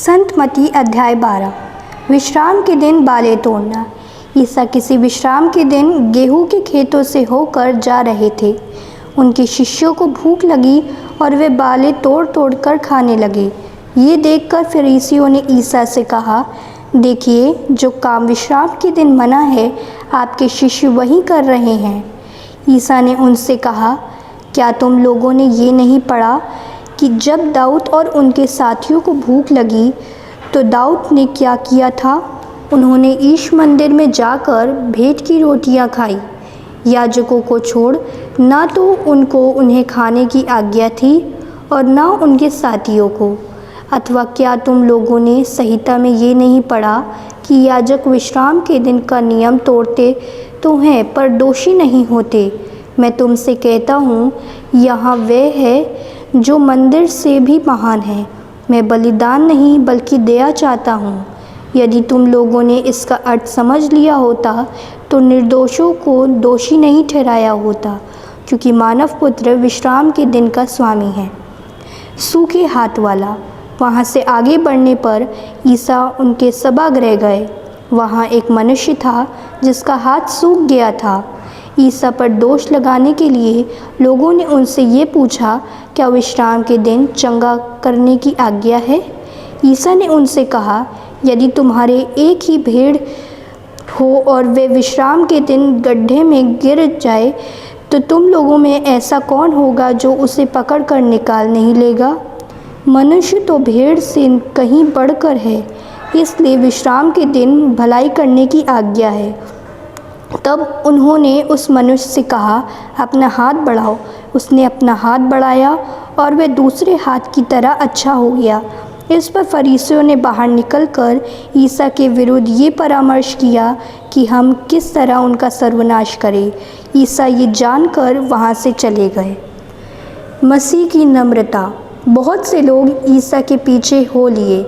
संत मत्ती अध्याय 12। विश्राम के दिन बालें तोड़ना। ईसा किसी विश्राम के दिन गेहूं के खेतों से होकर जा रहे थे। उनके शिष्यों को भूख लगी और वे बालें तोड़ तोड़ कर खाने लगे। ये देखकर फरीसियों ने ईसा से कहा, देखिए, जो काम विश्राम के दिन मना है, आपके शिष्य वही कर रहे हैं। ईसा ने उनसे कहा, क्या तुम लोगों ने ये नहीं पढ़ा कि जब दाऊद और उनके साथियों को भूख लगी तो दाऊद ने क्या किया था? उन्होंने ईश मंदिर में जाकर भेंट की रोटियां खाई। याजकों को छोड़ ना तो उनको उन्हें खाने की आज्ञा थी और ना उनके साथियों को। अथवा क्या तुम लोगों ने संहिता में ये नहीं पढ़ा कि याजक विश्राम के दिन का नियम तोड़ते तो हैं पर दोषी नहीं होते? मैं तुमसे कहता हूँ, यहाँ वह है जो मंदिर से भी महान है। मैं बलिदान नहीं बल्कि दया चाहता हूँ। यदि तुम लोगों ने इसका अर्थ समझ लिया होता तो निर्दोषों को दोषी नहीं ठहराया होता, क्योंकि मानव पुत्र विश्राम के दिन का स्वामी है। सूखे हाथ वाला। वहाँ से आगे बढ़ने पर ईसा उनके सभागृह गए। वहाँ एक मनुष्य था जिसका हाथ सूख गया था। ईसा पर दोष लगाने के लिए लोगों ने उनसे ये पूछा, क्या विश्राम के दिन चंगा करने की आज्ञा है? ईसा ने उनसे कहा, यदि तुम्हारे एक ही भेड़ हो और वे विश्राम के दिन गड्ढे में गिर जाए तो तुम लोगों में ऐसा कौन होगा जो उसे पकड़ कर निकाल नहीं लेगा? मनुष्य तो भेड़ से कहीं बढ़कर है, इसलिए विश्राम के दिन भलाई करने की आज्ञा है। तब उन्होंने उस मनुष्य से कहा, अपना हाथ बढ़ाओ। उसने अपना हाथ बढ़ाया और वह दूसरे हाथ की तरह अच्छा हो गया। इस पर फरीसियों ने बाहर निकलकर ईसा के विरुद्ध ये परामर्श किया कि हम किस तरह उनका सर्वनाश करें। ईसा ये जानकर वहाँ से चले गए। मसीह की नम्रता। बहुत से लोग ईसा के पीछे हो लिए।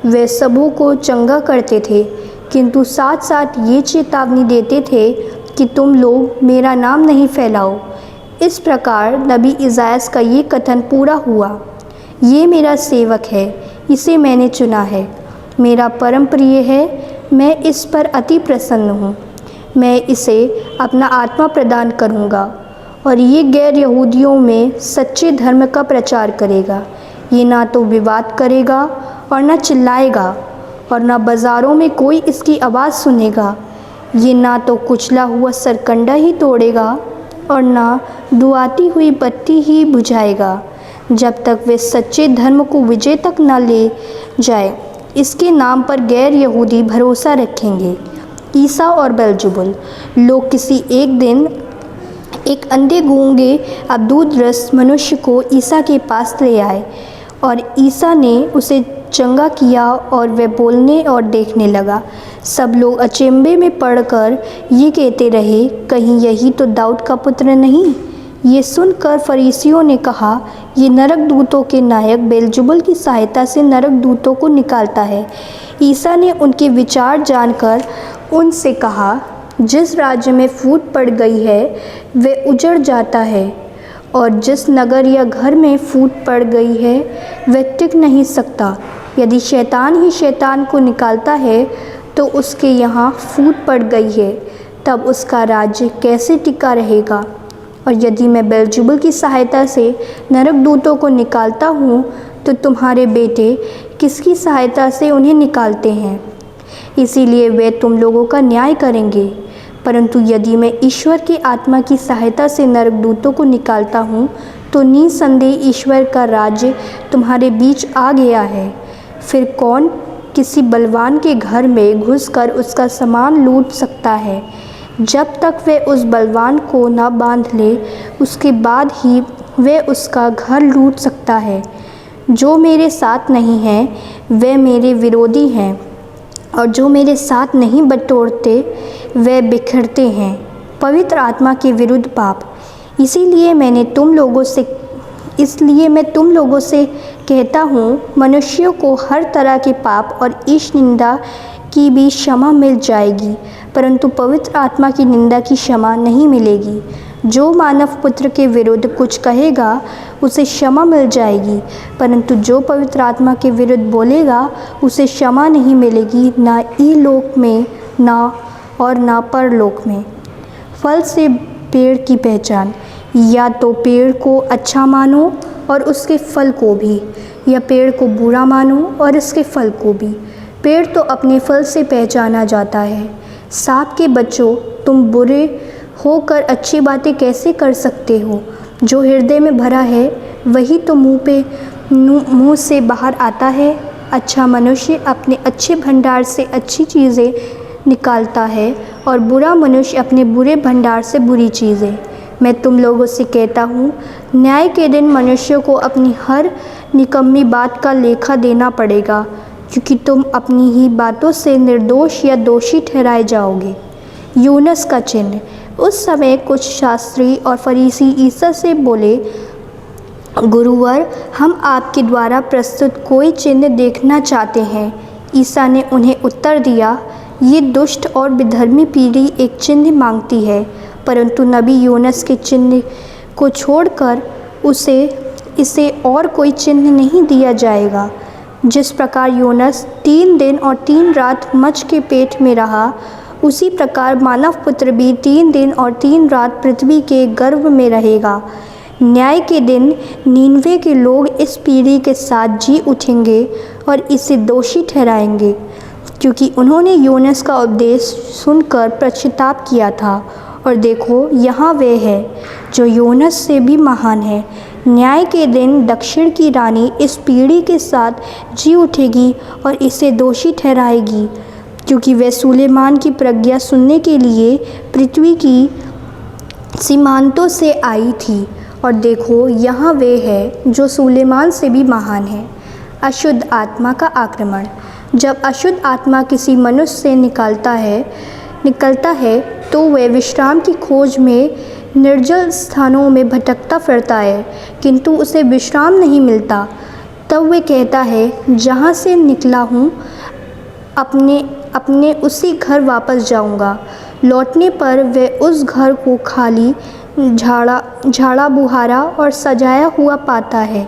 वे सबों को चंगा करते थे, किंतु साथ साथ ये चेतावनी देते थे कि तुम लोग मेरा नाम नहीं फैलाओ। इस प्रकार नबी इसायास का ये कथन पूरा हुआ, ये मेरा सेवक है, इसे मैंने चुना है, मेरा परम प्रिय है, मैं इस पर अति प्रसन्न हूँ। मैं इसे अपना आत्मा प्रदान करूँगा और ये गैर यहूदियों में सच्चे धर्म का प्रचार करेगा। ये ना तो विवाद करेगा और न चिल्लाएगा और न बाज़ारों में कोई इसकी आवाज़ सुनेगा। ये ना तो कुचला हुआ सरकंडा ही तोड़ेगा और ना दुआती हुई बत्ती ही बुझाएगा, जब तक वे सच्चे धर्म को विजय तक न ले जाए। इसके नाम पर गैर यहूदी भरोसा रखेंगे। ईसा और बेल्ज़ेबुल। लोग किसी एक दिन एक अंधे गूंगे अब्दूदरस्त मनुष्य को ईसा के पास ले आए और ईसा ने उसे चंगा किया और वह बोलने और देखने लगा। सब लोग अचंभे में पड़कर ये कहते रहे, कहीं यही तो दाऊद का पुत्र नहीं? ये सुनकर फरीसियों ने कहा, ये नरक दूतों के नायक बेल्ज़ेबुल की सहायता से नरक दूतों को निकालता है। ईसा ने उनके विचार जानकर उनसे कहा, जिस राज्य में फूट पड़ गई है वह उजड़ जाता है, और जिस नगर या घर में फूट पड़ गई है वह टिक नहीं सकता। यदि शैतान ही शैतान को निकालता है तो उसके यहाँ फूट पड़ गई है, तब उसका राज्य कैसे टिका रहेगा? और यदि मैं बेल्ज़ेबुल की सहायता से नरक दूतों को निकालता हूँ तो तुम्हारे बेटे किसकी सहायता से उन्हें निकालते हैं? इसीलिए वे तुम लोगों का न्याय करेंगे। परंतु यदि मैं ईश्वर की आत्मा की सहायता से नरक दूतों को निकालता हूँ तो निसंदेह ईश्वर का राज्य तुम्हारे बीच आ गया है। फिर कौन किसी बलवान के घर में घुसकर उसका सामान लूट सकता है? जब तक वे उस बलवान को न बांध ले, उसके बाद ही वे उसका घर लूट सकता है। जो मेरे साथ नहीं हैं वे मेरे विरोधी हैं, और जो मेरे साथ नहीं बटोरते वे बिखरते हैं। पवित्र आत्मा के विरुद्ध पाप। इसलिए मैं तुम लोगों से कहता हूँ, मनुष्यों को हर तरह के पाप और ईश निंदा की भी क्षमा मिल जाएगी, परंतु पवित्र आत्मा की निंदा की क्षमा नहीं मिलेगी। जो मानव पुत्र के विरुद्ध कुछ कहेगा उसे क्षमा मिल जाएगी, परंतु जो पवित्र आत्मा के विरुद्ध बोलेगा उसे क्षमा नहीं मिलेगी, ना इहलोक में ना परलोक में। फल से पेड़ की पहचान। या तो पेड़ को अच्छा मानो और उसके फल को भी, या पेड़ को बुरा मानो और इसके फल को भी। पेड़ तो अपने फल से पहचाना जाता है। सांप के बच्चों, तुम बुरे होकर अच्छी बातें कैसे कर सकते हो? जो हृदय में भरा है वही तो मुंह से बाहर आता है। अच्छा मनुष्य अपने अच्छे भंडार से अच्छी चीज़ें निकालता है और बुरा मनुष्य अपने बुरे भंडार से बुरी चीज़ें। मैं तुम लोगों से कहता हूँ, न्याय के दिन मनुष्यों को अपनी हर निकम्मी बात का लेखा देना पड़ेगा, क्योंकि तुम अपनी ही बातों से निर्दोष या दोषी ठहराए जाओगे। यूनस का चिन्ह। उस समय कुछ शास्त्री और फरीसी ईसा से बोले, गुरुवर, हम आपके द्वारा प्रस्तुत कोई चिन्ह देखना चाहते हैं। ईसा ने उन्हें उत्तर दिया, ये दुष्ट और विधर्मी पीढ़ी एक चिन्ह मांगती है, परंतु नबी यूनस के चिन्ह को छोड़कर इसे और कोई चिन्ह नहीं दिया जाएगा। जिस प्रकार यूनस 3 दिन और 3 रात मछ के पेट में रहा, उसी प्रकार मानव पुत्र भी 3 दिन और 3 रात पृथ्वी के गर्भ में रहेगा। न्याय के दिन नीनवे के लोग इस पीढ़ी के साथ जी उठेंगे और इसे दोषी ठहराएंगे, क्योंकि उन्होंने यूनस का उपदेश सुनकर पश्चाताप किया था। और देखो, यहाँ वे है जो यूनस से भी महान है। न्याय के दिन दक्षिण की रानी इस पीढ़ी के साथ जी उठेगी और इसे दोषी ठहराएगी, क्योंकि वह सुलेमान की प्रज्ञा सुनने के लिए पृथ्वी की सीमांतों से आई थी। और देखो, यहाँ वे है जो सुलेमान से भी महान है। अशुद्ध आत्मा का आक्रमण। जब अशुद्ध आत्मा किसी मनुष्य से निकलता है तो वह विश्राम की खोज में निर्जल स्थानों में भटकता फिरता है, किंतु उसे विश्राम नहीं मिलता। तब वह कहता है, जहाँ से निकला हूँ अपने उसी घर वापस जाऊँगा। लौटने पर वह उस घर को खाली, झाड़ा बुहारा और सजाया हुआ पाता है।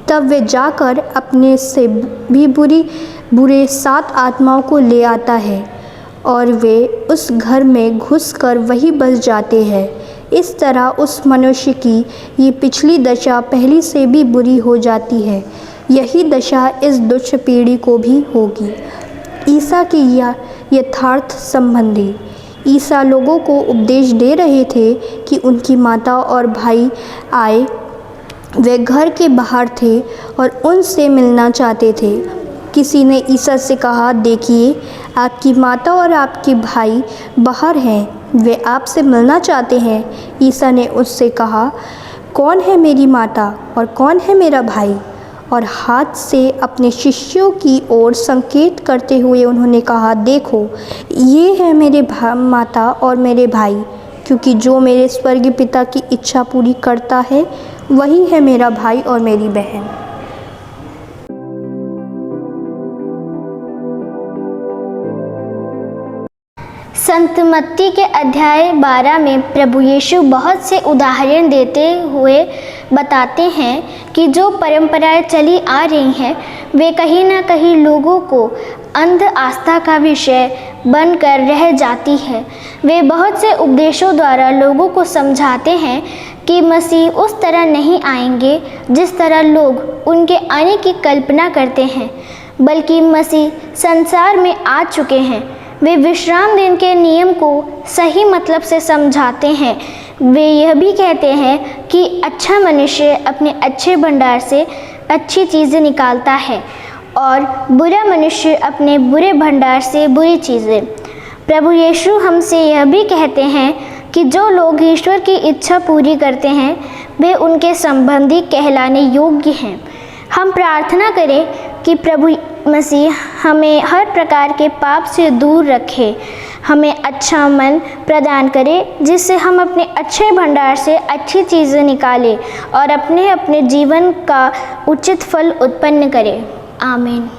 तब वे जाकर अपने से भी बुरे 7 आत्माओं को ले आता है और वे उस घर में घुसकर वहीं बस जाते हैं। इस तरह उस मनुष्य की ये पिछली दशा पहली से भी बुरी हो जाती है। यही दशा इस दुष्ट पीढ़ी को भी होगी। ईसा की यथार्थ संबंधी। ईसा लोगों को उपदेश दे रहे थे कि उनकी माता और भाई आए। वे घर के बाहर थे और उनसे मिलना चाहते थे। किसी ने ईसा से कहा, देखिए, आपकी माता और आपके भाई बाहर हैं, वे आपसे मिलना चाहते हैं। ईसा ने उससे कहा, कौन है मेरी माता और कौन है मेरा भाई? और हाथ से अपने शिष्यों की ओर संकेत करते हुए उन्होंने कहा, देखो, ये है मेरे माता और मेरे भाई, क्योंकि जो मेरे स्वर्गीय पिता की इच्छा पूरी करता है वही है मेरा भाई और मेरी बहन। संत मत्ती के अध्याय 12 में प्रभु यीशु बहुत से उदाहरण देते हुए बताते हैं कि जो परंपराएं चली आ रही हैं वे कहीं ना कहीं लोगों को अंध आस्था का विषय बनकर रह जाती है। वे बहुत से उपदेशों द्वारा लोगों को समझाते हैं कि मसीह उस तरह नहीं आएंगे जिस तरह लोग उनके आने की कल्पना करते हैं, बल्कि मसीह संसार में आ चुके हैं। वे विश्राम दिन के नियम को सही मतलब से समझाते हैं। वे यह भी कहते हैं कि अच्छा मनुष्य अपने अच्छे भंडार से अच्छी चीज़ें निकालता है और बुरा मनुष्य अपने बुरे भंडार से बुरी चीज़ें। प्रभु यीशु हमसे यह भी कहते हैं कि जो लोग ईश्वर की इच्छा पूरी करते हैं वे उनके संबंधी कहलाने योग्य हैं। हम प्रार्थना करें कि प्रभु मसीह हमें हर प्रकार के पाप से दूर रखे, हमें अच्छा मन प्रदान करे जिससे हम अपने अच्छे भंडार से अच्छी चीज़ें निकालें और अपने जीवन का उचित फल उत्पन्न करें। आमीन।